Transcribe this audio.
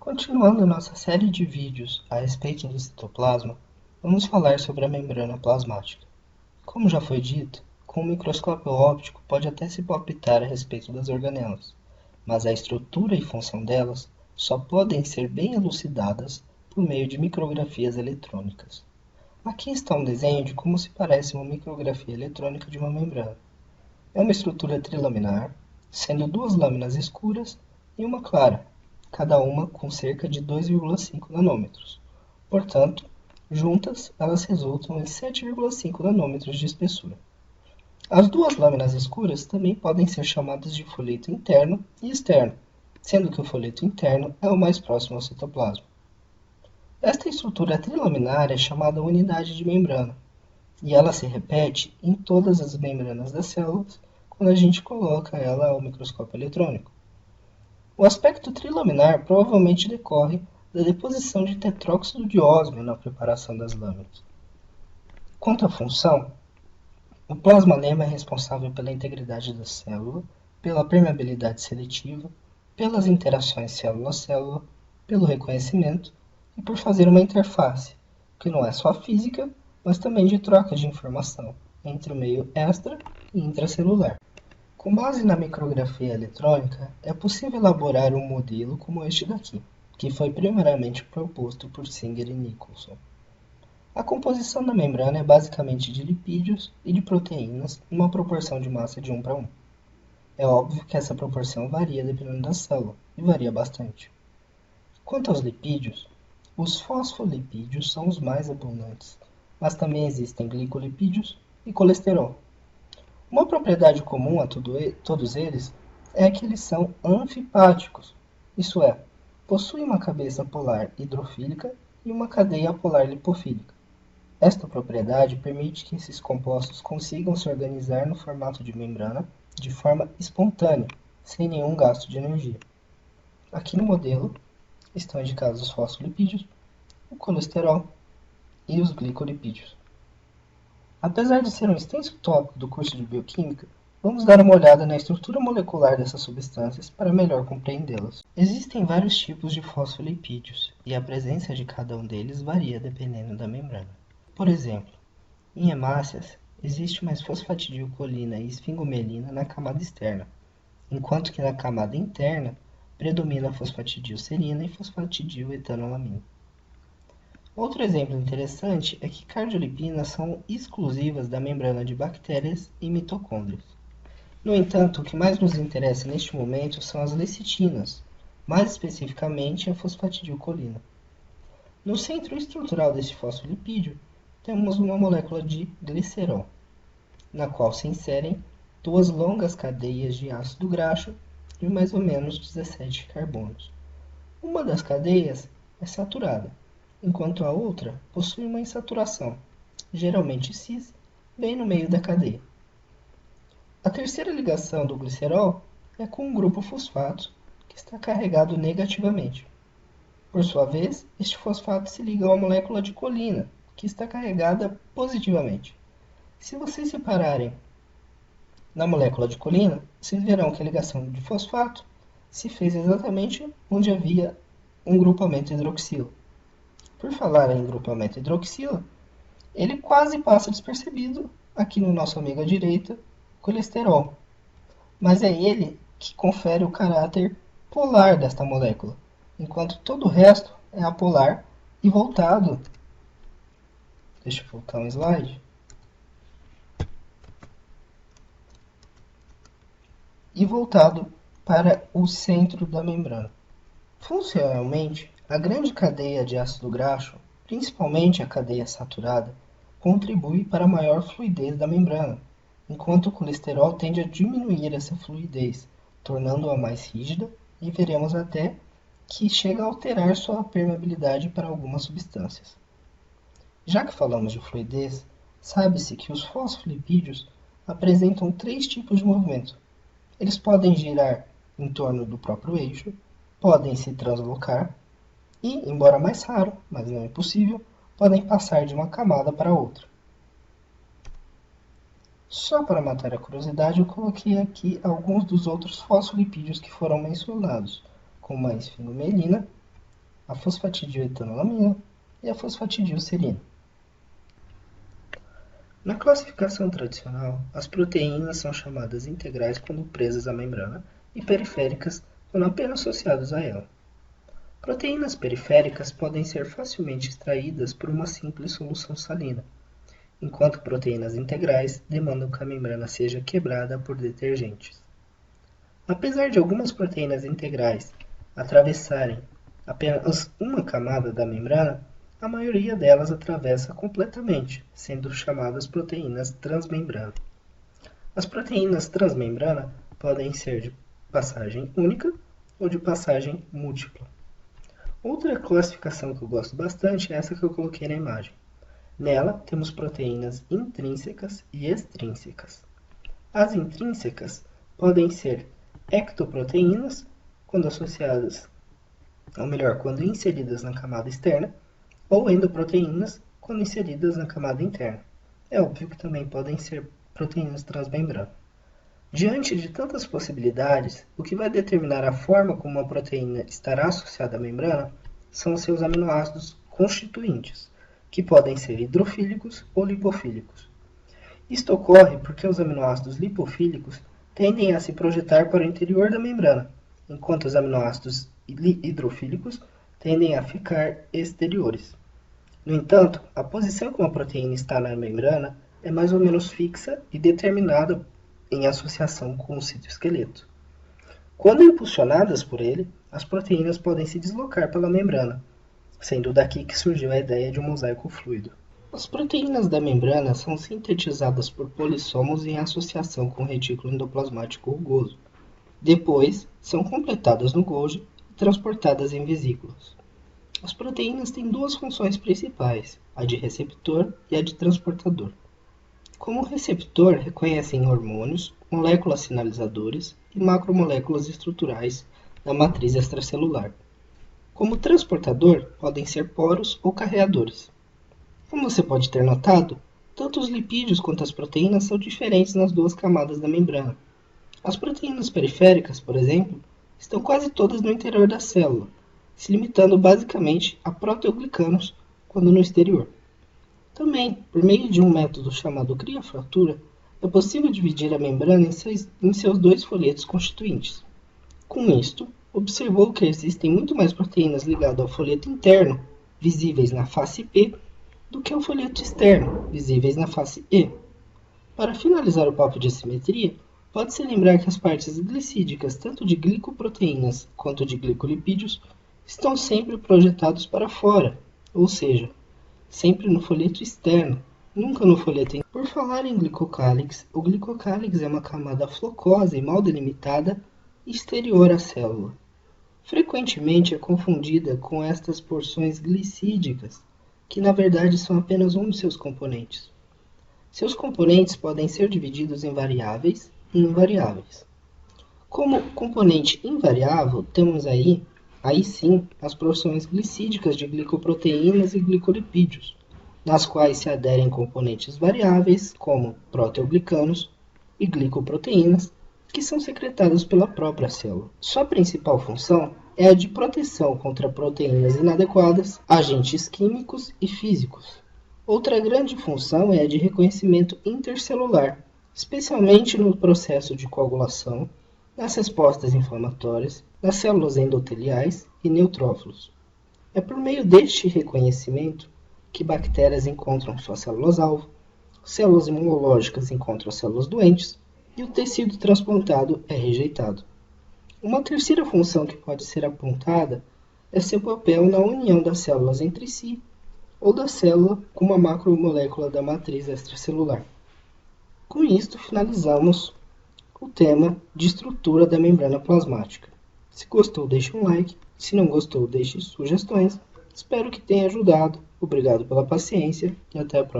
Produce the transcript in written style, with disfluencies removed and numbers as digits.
Continuando nossa série de vídeos a respeito do citoplasma, vamos falar sobre a membrana plasmática. Como já foi dito, com o microscópio óptico pode até se palpitar a respeito das organelas, mas a estrutura e função delas só podem ser bem elucidadas por meio de micrografias eletrônicas. Aqui está um desenho de como se parece uma micrografia eletrônica de uma membrana. É uma estrutura trilaminar, sendo duas lâminas escuras e uma clara, cada uma com cerca de 2,5 nanômetros. Portanto, juntas, elas resultam em 7,5 nanômetros de espessura. As duas lâminas escuras também podem ser chamadas de folheto interno e externo, sendo que o folheto interno é o mais próximo ao citoplasma. Esta estrutura trilaminar é chamada unidade de membrana, e ela se repete em todas as membranas das células quando a gente coloca ela ao microscópio eletrônico. O aspecto trilaminar provavelmente decorre da deposição de tetróxido de ósmio na preparação das lâminas. Quanto à função, o plasmalema é responsável pela integridade da célula, pela permeabilidade seletiva, pelas interações célula-célula, pelo reconhecimento e por fazer uma interface, que não é só física, mas também de troca de informação entre o meio extra e intracelular. Com base na micrografia eletrônica, é possível elaborar um modelo como este daqui, que foi primeiramente proposto por Singer e Nicholson. A composição da membrana é basicamente de lipídios e de proteínas numa proporção de massa de 1 para 1. É óbvio que essa proporção varia dependendo da célula, e varia bastante. Quanto aos lipídios, os fosfolipídios são os mais abundantes, mas também existem glicolipídios e colesterol. Uma propriedade comum a todos eles é que eles são anfipáticos, isso é, possuem uma cabeça polar hidrofílica e uma cadeia polar lipofílica. Esta propriedade permite que esses compostos consigam se organizar no formato de membrana de forma espontânea, sem nenhum gasto de energia. Aqui no modelo estão indicados os fosfolipídios, o colesterol e os glicolipídios. Apesar de ser um extenso tópico do curso de bioquímica, vamos dar uma olhada na estrutura molecular dessas substâncias para melhor compreendê-las. Existem vários tipos de fosfolipídios, e a presença de cada um deles varia dependendo da membrana. Por exemplo, em hemácias, existe mais fosfatidilcolina e esfingomelina na camada externa, enquanto que na camada interna predomina a fosfatidilcerina e fosfatidiletanolamina. Outro exemplo interessante é que cardiolipinas são exclusivas da membrana de bactérias e mitocôndrias. No entanto, o que mais nos interessa neste momento são as lecitinas, mais especificamente a fosfatidilcolina. No centro estrutural deste fosfolipídio, temos uma molécula de glicerol, na qual se inserem duas longas cadeias de ácido graxo de mais ou menos 17 carbonos. Uma das cadeias é saturada, enquanto a outra possui uma insaturação, geralmente cis, bem no meio da cadeia. A terceira ligação do glicerol é com um grupo fosfato que está carregado negativamente. Por sua vez, este fosfato se liga a uma molécula de colina, que está carregada positivamente. Se vocês separarem na molécula de colina, vocês verão que a ligação de fosfato se fez exatamente onde havia um grupamento hidroxila. Por falar em grupamento hidroxila, ele quase passa despercebido aqui no nosso amigo à direita, colesterol. Mas é ele que confere o caráter polar desta molécula, enquanto todo o resto é apolar e voltado. Deixa eu voltar um slide. E voltado para o centro da membrana. Funcionalmente, a grande cadeia de ácido graxo, principalmente a cadeia saturada, contribui para a maior fluidez da membrana, enquanto o colesterol tende a diminuir essa fluidez, tornando-a mais rígida e veremos até que chega a alterar sua permeabilidade para algumas substâncias. Já que falamos de fluidez, sabe-se que os fosfolipídios apresentam três tipos de movimento. Eles podem girar em torno do próprio eixo, podem se translocar e, embora mais raro, mas não impossível, podem passar de uma camada para outra. Só para matar a curiosidade, eu coloquei aqui alguns dos outros fosfolipídios que foram mencionados, como a esfingomelina a fosfatidiletanolamina e a fosfatidilserina. Na classificação tradicional, as proteínas são chamadas integrais quando presas à membrana e periféricas quando apenas associadas a ela. Proteínas periféricas podem ser facilmente extraídas por uma simples solução salina, enquanto proteínas integrais demandam que a membrana seja quebrada por detergentes. Apesar de algumas proteínas integrais atravessarem apenas uma camada da membrana, a maioria delas atravessa completamente, sendo chamadas proteínas transmembrana. As proteínas transmembrana podem ser de passagem única ou de passagem múltipla. Outra classificação que eu gosto bastante é essa que eu coloquei na imagem. Nela, temos proteínas intrínsecas e extrínsecas. As intrínsecas podem ser ectoproteínas, quando associadas, ou melhor, quando inseridas na camada externa, ou endoproteínas, quando inseridas na camada interna. É óbvio que também podem ser proteínas transmembrana. Diante de tantas possibilidades, o que vai determinar a forma como uma proteína estará associada à membrana são os seus aminoácidos constituintes, que podem ser hidrofílicos ou lipofílicos. Isto ocorre porque os aminoácidos lipofílicos tendem a se projetar para o interior da membrana, enquanto os aminoácidos hidrofílicos tendem a ficar exteriores. No entanto, a posição que uma proteína está na membrana é mais ou menos fixa e determinada em associação com o citoesqueleto. Quando impulsionadas por ele, as proteínas podem se deslocar pela membrana, sendo daqui que surgiu a ideia de um mosaico fluido. As proteínas da membrana são sintetizadas por polissomos em associação com o retículo endoplasmático rugoso. Depois, são completadas no Golgi e transportadas em vesículas. As proteínas têm duas funções principais, a de receptor e a de transportador. Como receptor, reconhecem hormônios, moléculas sinalizadores e macromoléculas estruturais da matriz extracelular. Como transportador, podem ser poros ou carreadores. Como você pode ter notado, tanto os lipídios quanto as proteínas são diferentes nas duas camadas da membrana. As proteínas periféricas, por exemplo, estão quase todas no interior da célula, se limitando basicamente a proteoglicanos quando no exterior. Também, por meio de um método chamado cria-fratura, é possível dividir a membrana em seus dois folhetos constituintes. Com isto, observou que existem muito mais proteínas ligadas ao folheto interno, visíveis na face P, do que ao folheto externo, visíveis na face E. Para finalizar o papo de simetria, pode-se lembrar que as partes glicídicas, tanto de glicoproteínas quanto de glicolipídios, estão sempre projetados para fora, ou seja, sempre no folheto externo, nunca no folheto interno. Por falar em glicocálix, o glicocálix é uma camada flocosa e mal delimitada exterior à célula. Frequentemente é confundida com estas porções glicídicas, que na verdade são apenas um de seus componentes. Seus componentes podem ser divididos em variáveis e invariáveis. Como componente invariável, temos aí sim as porções glicídicas de glicoproteínas e glicolipídios, nas quais se aderem componentes variáveis, como proteoglicanos e glicoproteínas, que são secretadas pela própria célula. Sua principal função é a de proteção contra proteínas inadequadas, agentes químicos e físicos. Outra grande função é a de reconhecimento intercelular, especialmente no processo de coagulação, nas respostas inflamatórias, nas células endoteliais e neutrófilos. É por meio deste reconhecimento que bactérias encontram suas células-alvo, células imunológicas encontram células doentes e o tecido transplantado é rejeitado. Uma terceira função que pode ser apontada é seu papel na união das células entre si ou da célula com uma macromolécula da matriz extracelular. Com isto, finalizamos o tema de estrutura da membrana plasmática. Se gostou, deixe um like. Se não gostou, deixe sugestões. Espero que tenha ajudado. Obrigado pela paciência e até a próxima.